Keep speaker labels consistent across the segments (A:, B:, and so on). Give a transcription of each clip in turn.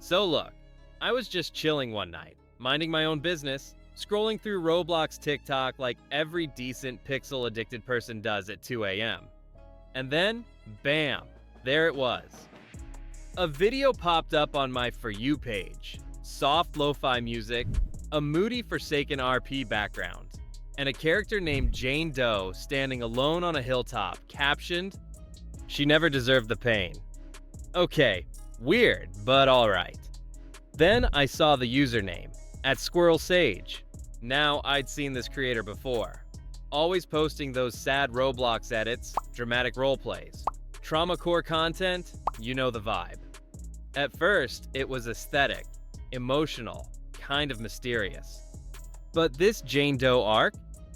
A: So look, I was just chilling one night, minding my own business, scrolling through Roblox TikTok like every decent pixel-addicted person does at 2 a.m. And then, bam, there it was. A video popped up on my For You page. Soft lo-fi music, a moody Forsaken RP background, and a character named Jane Doe standing alone on a hilltop, captioned, "She never deserved the pain." Okay, weird, but alright. Then I saw the username, at Squirrel Sage. Now, I'd seen this creator before. Always posting those sad Roblox edits, dramatic roleplays. Trauma core content, you know the vibe. At first, it was aesthetic, emotional, kind of mysterious. But this Jane Doe arc,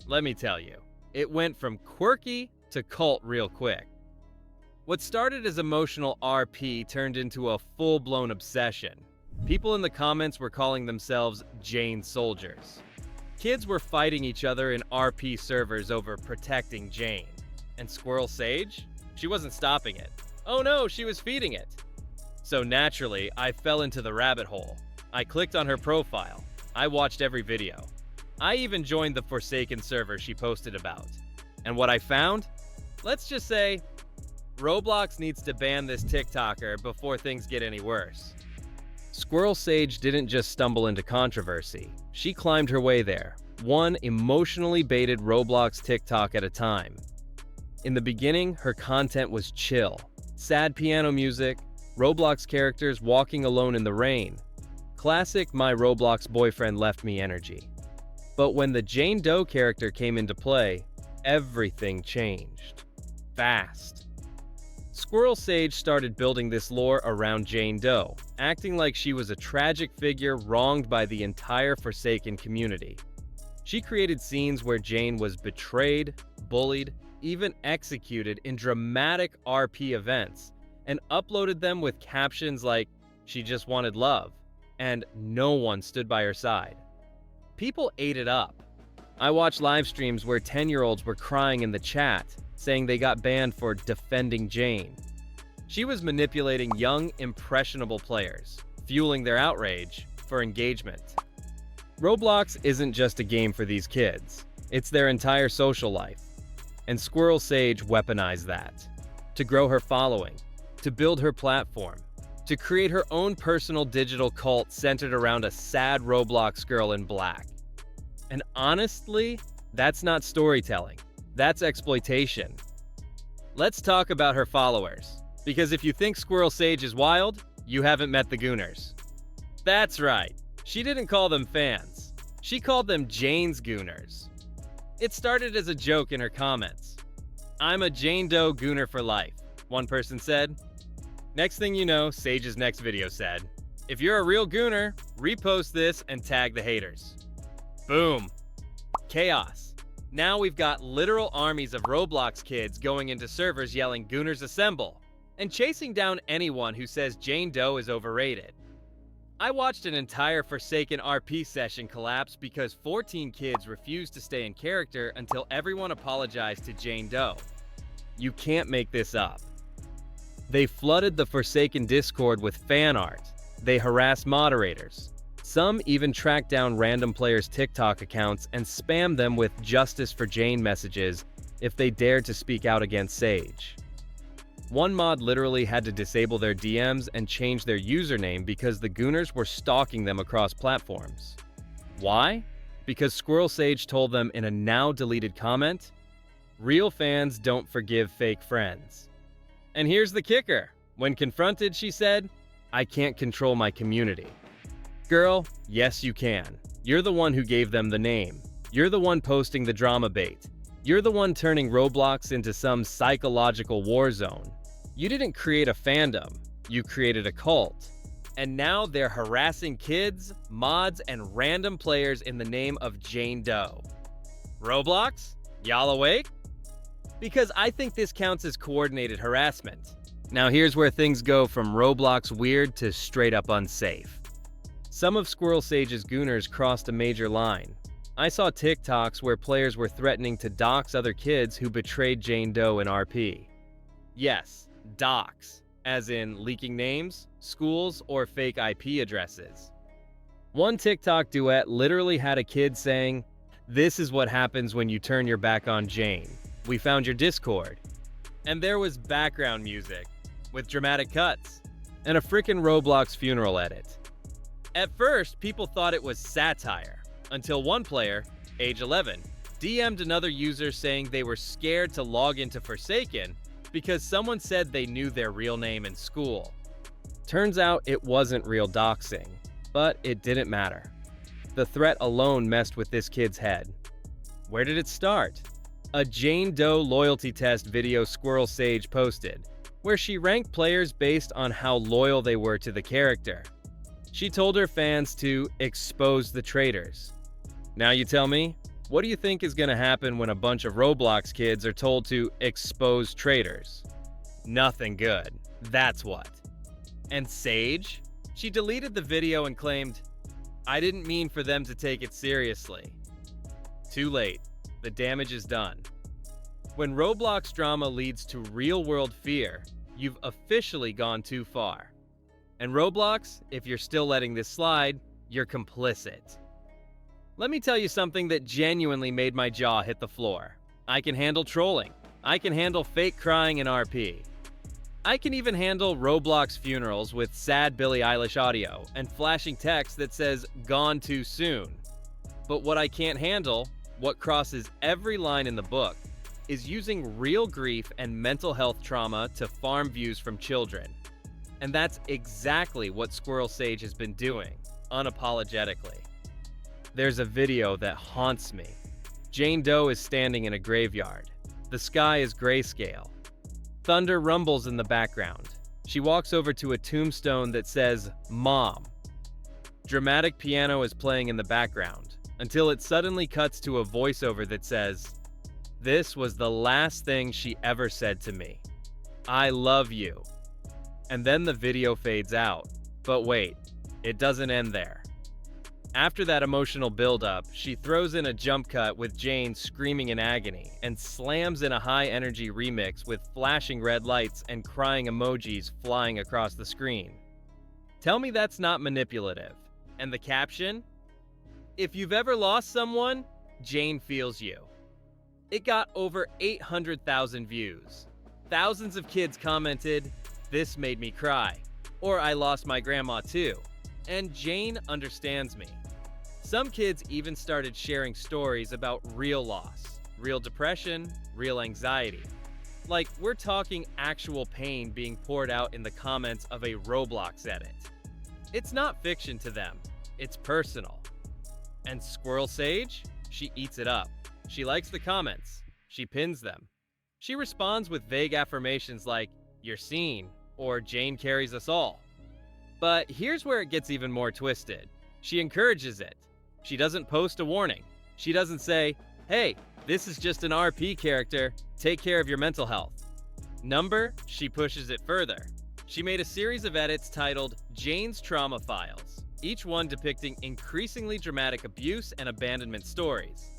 A: let me tell you, it went from quirky to cult real quick. What started as emotional RP turned into a full-blown obsession. People in the comments were calling themselves Jane Soldiers. Kids were fighting each other in RP servers over protecting Jane. And Squirrel Sage? She wasn't stopping it. Oh no, she was feeding it. So naturally, I fell into the rabbit hole. I clicked on her profile. I watched every video. I even joined the Forsaken server she posted about. And what I found? Let's just say, Roblox needs to ban this TikToker before things get any worse. Squirrel Sage didn't just stumble into controversy. She climbed her way there, one emotionally baited Roblox TikTok at a time. In the beginning, her content was chill. Sad piano music, Roblox characters walking alone in the rain. Classic my Roblox boyfriend left me energy. But when the Jane Doe character came into play, everything changed. Fast. Squirrel Sage started building this lore around Jane Doe, acting like she was a tragic figure wronged by the entire Forsaken community. She created scenes where Jane was betrayed, bullied, even executed in dramatic RP events, and uploaded them with captions like, "She just wanted love," and "No one stood by her side." People ate it up. I watched live streams where 10-year-olds were crying in the chat, saying they got banned for defending Jane. She was manipulating young, impressionable players, fueling their outrage for engagement. Roblox isn't just a game for these kids, it's their entire social life. And Squirrel Sage weaponized that. To grow her following, to build her platform, to create her own personal digital cult centered around a sad Roblox girl in black. And honestly, that's not storytelling. That's exploitation. Let's talk about her followers. Because if you think Squirrel Sage is wild, you haven't met the Gooners. That's right. She didn't call them fans. She called them Jane's Gooners. It started as a joke in her comments. "I'm a Jane Doe Gooner for life," one person said. Next thing you know, Sage's next video said, "If you're a real Gooner, repost this and tag the haters." Boom. Chaos. Now we've got literal armies of Roblox kids going into servers yelling "Gooners assemble!" and chasing down anyone who says Jane Doe is overrated. I watched an entire Forsaken RP session collapse because 14 kids refused to stay in character until everyone apologized to Jane Doe. You can't make this up. They flooded the Forsaken Discord with fan art. They harassed moderators. Some even tracked down random players' TikTok accounts and spammed them with "Justice for Jane" messages if they dared to speak out against Sage. One mod literally had to disable their DMs and change their username because the Gooners were stalking them across platforms. Why? Because Squirrel Sage told them in a now-deleted comment, "Real fans don't forgive fake friends." And here's the kicker. When confronted, she said, "I can't control my community." Girl, yes you can. You're the one who gave them the name. You're the one posting the drama bait. You're the one turning Roblox into some psychological war zone. You didn't create a fandom, you created a cult. And now they're harassing kids, mods, and random players in the name of Jane Doe. Roblox? Y'all awake? Because I think this counts as coordinated harassment. Now here's where things go from Roblox weird to straight up unsafe. Some of Squirrel Sage's Gooners crossed a major line. I saw TikToks where players were threatening to dox other kids who betrayed Jane Doe in RP. Yes, dox. as in leaking names, schools, or fake IP addresses. One TikTok duet literally had a kid saying, "This is what happens when you turn your back on Jane. We found your Discord." And there was background music, with dramatic cuts, and a frickin' Roblox funeral edit. At first, people thought it was satire, until one player, age 11, DM'd another user saying they were scared to log into Forsaken because someone said they knew their real name in school. Turns out it wasn't real doxing, but it didn't matter. The threat alone messed with this kid's head. Where did it start? A Jane Doe loyalty test video Squirrel Sage posted, where she ranked players based on how loyal they were to the character. She told her fans to expose the traitors. Now you tell me, what do you think is going to happen when a bunch of Roblox kids are told to expose traitors? Nothing good, that's what. And Sage? She deleted the video and claimed, "I didn't mean for them to take it seriously." Too late, the damage is done. When Roblox drama leads to real-world fear, you've officially gone too far. And Roblox, if you're still letting this slide, you're complicit. Let me tell you something that genuinely made my jaw hit the floor. I can handle trolling. I can handle fake crying in RP. I can even handle Roblox funerals with sad Billie Eilish audio and flashing text that says "gone too soon." But what I can't handle, what crosses every line in the book, is using real grief and mental health trauma to farm views from children. And that's exactly what Squirrel Sage has been doing, unapologetically. There's a video that haunts me. Jane Doe is standing in a graveyard. The sky is grayscale. Thunder rumbles in the background. She walks over to a tombstone that says, "Mom." Dramatic piano is playing in the background, until it suddenly cuts to a voiceover that says, "This was the last thing she ever said to me. I love you." And then the video fades out. But wait, it doesn't end there. After that emotional buildup, she throws in a jump cut with Jane screaming in agony and slams in a high-energy remix with flashing red lights and crying emojis flying across the screen. Tell me that's not manipulative. And the caption? "If you've ever lost someone, Jane feels you." It got over 800,000 views. Thousands of kids commented, "This made me cry," or "I lost my grandma too," and Jane understands me. Some kids even started sharing stories about real loss, real depression, real anxiety. Like, we're talking actual pain being poured out in the comments of a Roblox edit. It's not fiction to them, it's personal. And Squirrel Sage? She eats it up. She likes the comments. She pins them. She responds with vague affirmations like, "You're seen," or "Jane carries us all." But here's where it gets even more twisted. She encourages it. She doesn't post a warning. She doesn't say, "Hey, this is just an RP character. Take care of your mental health." Number, she pushes it further. She made a series of edits titled Jane's Trauma Files, each one depicting increasingly dramatic abuse and abandonment stories.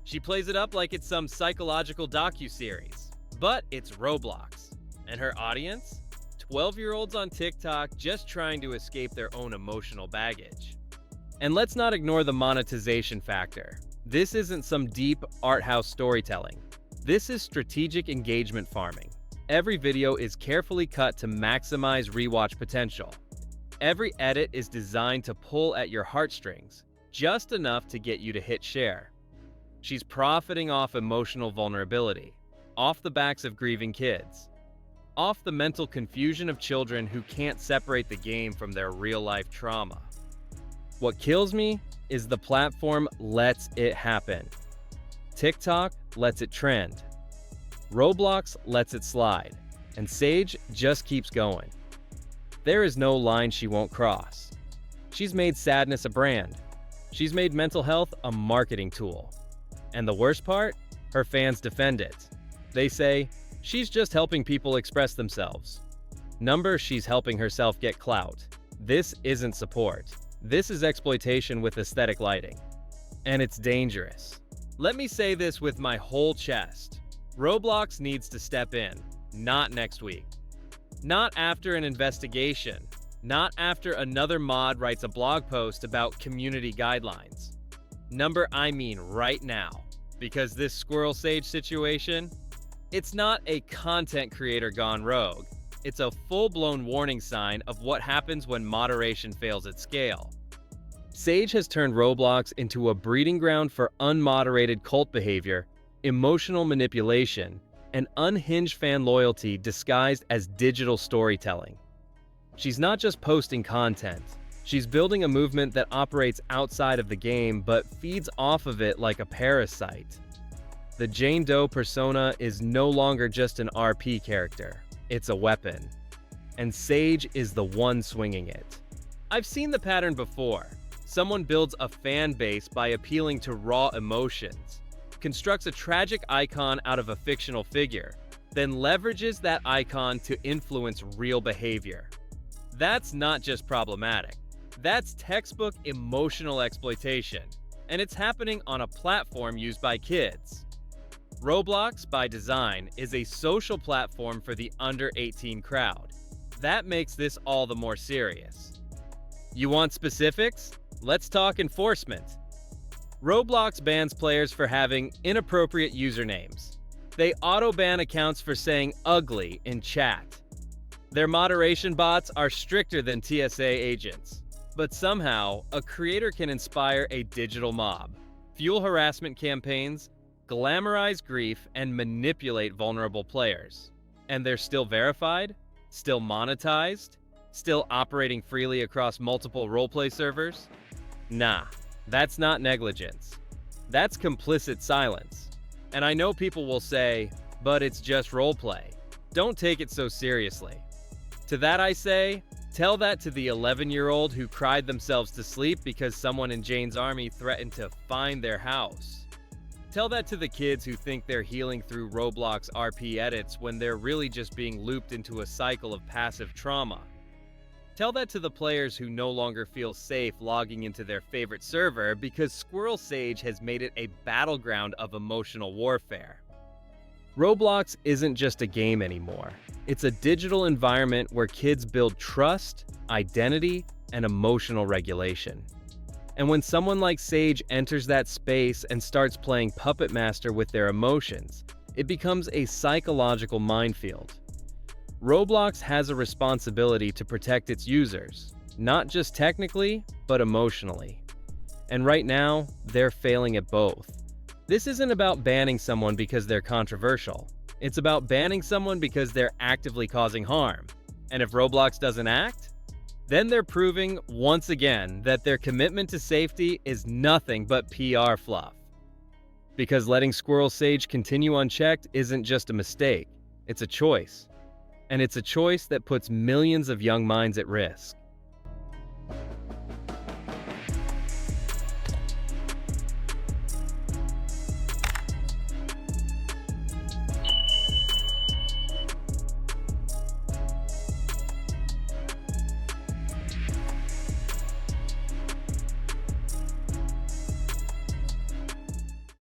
A: She plays it up like it's some psychological docuseries, but it's Roblox. And her audience? 12-year-olds on TikTok just trying to escape their own emotional baggage. And let's not ignore the monetization factor. This isn't some deep art house storytelling. This is strategic engagement farming. Every video is carefully cut to maximize rewatch potential. Every edit is designed to pull at your heartstrings, just enough to get you to hit share. She's profiting off emotional vulnerability, off the backs of grieving kids, off the mental confusion of children who can't separate the game from their real-life trauma. What kills me is the platform lets it happen. TikTok lets it trend. Roblox lets it slide. And Sage just keeps going. There is no line she won't cross. She's made sadness a brand. She's made mental health a marketing tool. And the worst part? Her fans defend it. They say, she's just helping people express themselves. Number, she's helping herself get clout. This isn't support. This is exploitation with aesthetic lighting. And it's dangerous. Let me say this with my whole chest. Roblox needs to step in, not next week. Not after an investigation. Not after another mod writes a blog post about community guidelines. Number I mean right now. Because this Squirrel Sage situation, it's not a content creator gone rogue. It's a full-blown warning sign of what happens when moderation fails at scale. Sage has turned Roblox into a breeding ground for unmoderated cult behavior, emotional manipulation, and unhinged fan loyalty disguised as digital storytelling. She's not just posting content. She's building a movement that operates outside of the game but feeds off of it like a parasite. The Jane Doe persona is no longer just an RP character. It's a weapon. And Sage is the one swinging it. I've seen the pattern before. Someone builds a fan base by appealing to raw emotions, constructs a tragic icon out of a fictional figure, then leverages that icon to influence real behavior. That's not just problematic. That's textbook emotional exploitation, and it's happening on a platform used by kids. Roblox, by design, is a social platform for the under 18 crowd. That makes this all the more serious. You want specifics? Let's talk enforcement. Roblox bans players for having inappropriate usernames. They auto-ban accounts for saying ugly in chat. Their moderation bots are stricter than TSA agents. But somehow, a creator can inspire a digital mob, fuel harassment campaigns, glamorize grief, and manipulate vulnerable players. And they're still verified? Still monetized? Still operating freely across multiple roleplay servers? Nah, that's not negligence. That's complicit silence. And I know people will say, but it's just roleplay. Don't take it so seriously. To that I say, tell that to the 11-year-old who cried themselves to sleep because someone in Jane's army threatened to find their house. Tell that to the kids who think they're healing through Roblox RP edits when they're really just being looped into a cycle of passive trauma. Tell that to the players who no longer feel safe logging into their favorite server because Squirrel Sage has made it a battleground of emotional warfare. Roblox isn't just a game anymore. It's a digital environment where kids build trust, identity, and emotional regulation. And when someone like Sage enters that space and starts playing Puppet Master with their emotions, it becomes a psychological minefield. Roblox has a responsibility to protect its users, not just technically, but emotionally. And right now, they're failing at both. This isn't about banning someone because they're controversial. It's about banning someone because they're actively causing harm. And if Roblox doesn't act, then they're proving, once again, that their commitment to safety is nothing but PR fluff. Because letting Squirrel Sage continue unchecked isn't just a mistake, it's a choice. And it's a choice that puts millions of young minds at risk.